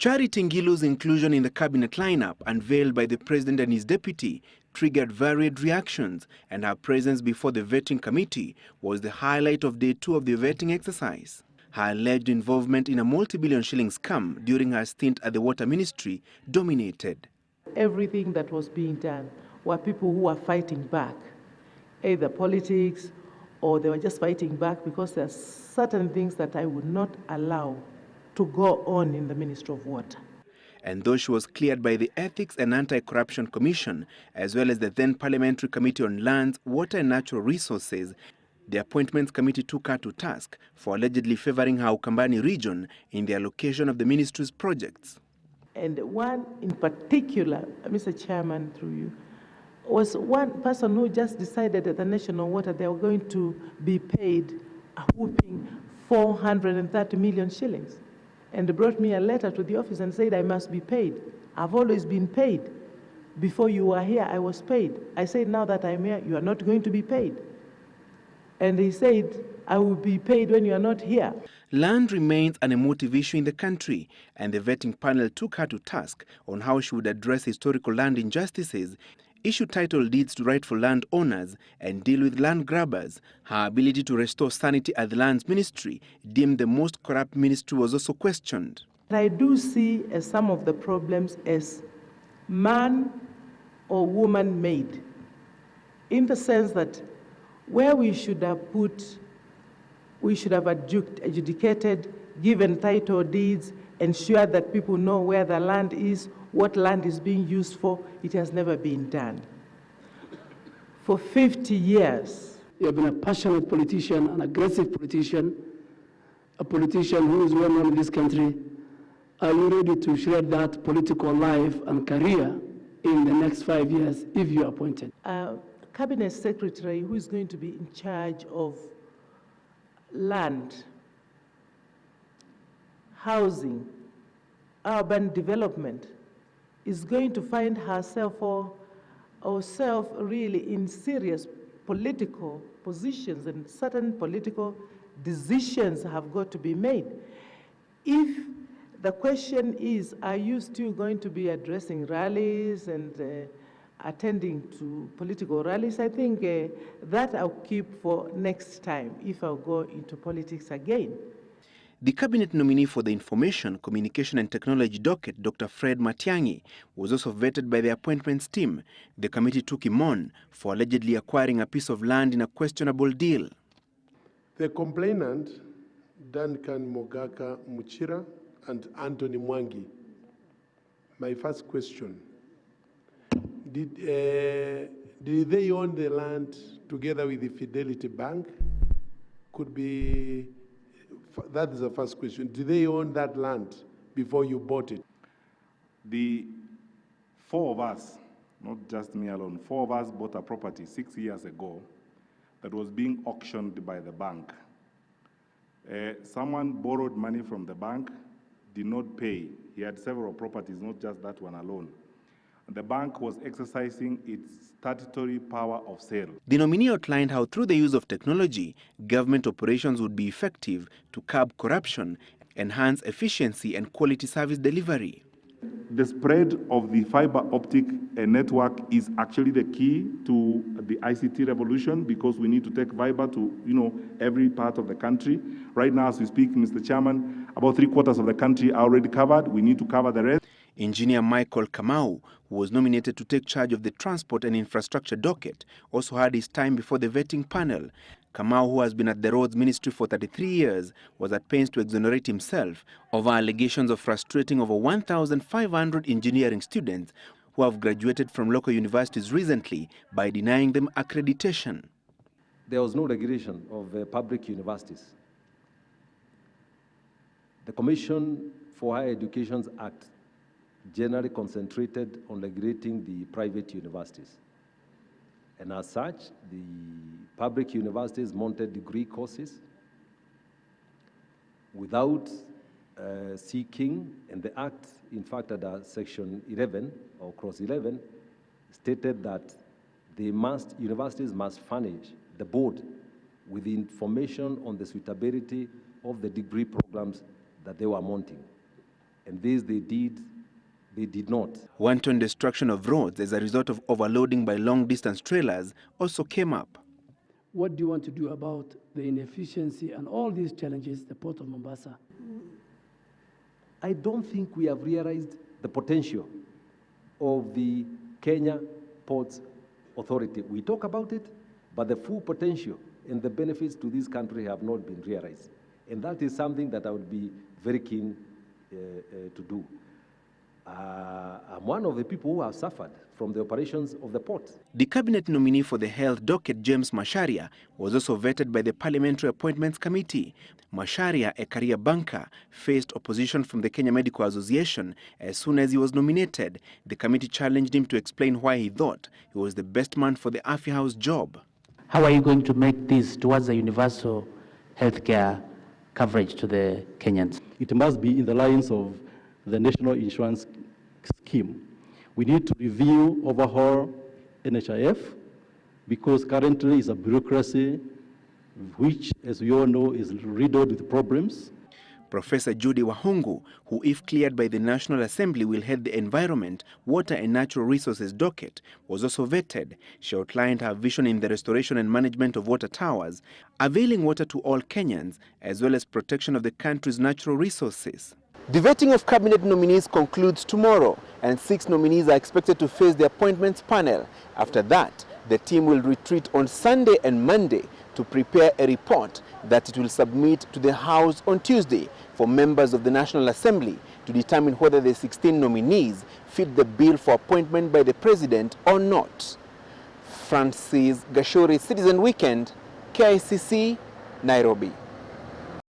Charity Ngilu's inclusion in the cabinet lineup, unveiled by the president and his deputy, triggered varied reactions, and her presence before the vetting committee was the highlight of day 2 of the vetting exercise. Her alleged involvement in a multi-billion shilling scam during her stint at the Water Ministry dominated. Everything that was being done were people who were fighting back, either politics or they were just fighting back because there are certain things that I would not allow to go on in the Ministry of Water. And though she was cleared by the Ethics and Anti-Corruption Commission, as well as the then Parliamentary Committee on Lands, Water and Natural Resources, the Appointments Committee took her to task for allegedly favoring her Ukambani region in the allocation of the ministry's projects. And one in particular, Mr. Chairman, through you, was one person who just decided that the National Water, they were going to be paid a whooping 430 million shillings. And they brought me a letter to the office and said I must be paid. I've always been paid. Before you were here, I was paid. I said, now that I'm here, you are not going to be paid. And he said, I will be paid when you are not here. Land remains an emotive issue in the country, and the vetting panel took her to task on how she would address historical land injustices, issue title deeds to rightful landowners, and deal with land grabbers. Her ability to restore sanity at the Lands Ministry, deemed the most corrupt ministry, was also questioned. I do see some of the problems as man or woman made, in the sense that where we should have adjudicated, given title deeds, ensured that people know where the land is, what land is being used for, it has never been done. For 50 years. You have been a passionate politician, an aggressive politician, a politician who is well known in this country. Are you ready to share that political life and career in the next 5 years if you are appointed? Cabinet Secretary who is going to be in charge of land, housing, urban development, is going to find herself or herself really in serious political positions, and certain political decisions have got to be made. If the question is, are you still going to be addressing rallies and attending to political rallies, I think that I'll keep for next time if I'll go into politics again. The cabinet nominee for the Information, Communication and Technology docket, Dr. Fred Matiang'i, was also vetted by the appointments team. The committee took him on for allegedly acquiring a piece of land in a questionable deal. The complainant, Duncan Mogaka Muchira and Anthony Mwangi. My first question, did they own the land together with the Fidelity Bank? Could be, that is the first question. Did they own that land before you bought it? The four of us, not just me alone, four of us bought a property 6 years ago that was being auctioned by the bank. Someone borrowed money from the bank, did not pay. He had several properties, not just that one alone. The bank was exercising its statutory power of sale. The nominee outlined how through the use of technology, government operations would be effective to curb corruption, enhance efficiency and quality service delivery. The spread of the fiber optic network is actually the key to the ICT revolution, because we need to take fiber to every part of the country. Right now, as we speak, Mr. Chairman, about 3/4 of the country are already covered. We need to cover the rest. Engineer Micheal Kamau, who was nominated to take charge of the Transport and Infrastructure docket, also had his time before the vetting panel. Kamau, who has been at the Roads Ministry for 33 years, was at pains to exonerate himself over allegations of frustrating over 1,500 engineering students who have graduated from local universities recently by denying them accreditation. There was no regulation of public universities. The Commission for Higher Education's Act generally concentrated on regulating the private universities. And as such, the public universities mounted degree courses without seeking, and the Act, in fact, at Section 11, or Clause 11, stated that universities must furnish the board with information on the suitability of the degree programs that they were mounting. And this they did not. Wanton destruction of roads as a result of overloading by long-distance trailers also came up. What do you want to do about the inefficiency and all these challenges, the Port of Mombasa? I don't think we have realized the potential of the Kenya Ports Authority. We talk about it, but the full potential and the benefits to this country have not been realized. And that is something that I would be very keen to do. I'm one of the people who have suffered from the operations of the port. The cabinet nominee for the health docket, James Macharia, was also vetted by the Parliamentary Appointments Committee. Macharia, a career banker, faced opposition from the Kenya Medical Association as soon as he was nominated. The committee challenged him to explain why he thought he was the best man for the Afya House job. How are you going to make this towards a universal healthcare coverage to the Kenyans? It must be in the lines of the national insurance scheme. We need to review, overhaul NHIF, because currently it's a bureaucracy which, as we all know, is riddled with problems. Professor Judi Wakhungu, who if cleared by the National Assembly will head the Environment, Water and Natural Resources docket, was also vetted. She outlined her vision in the restoration and management of water towers, availing water to all Kenyans, as well as protection of the country's natural resources. The vetting of cabinet nominees concludes tomorrow, and 6 nominees are expected to face the appointments panel. After that, the team will retreat on Sunday and Monday to prepare a report that it will submit to the House on Tuesday for members of the National Assembly to determine whether the 16 nominees fit the bill for appointment by the President or not. Francis Gashuri, Citizen Weekend, KICC, Nairobi.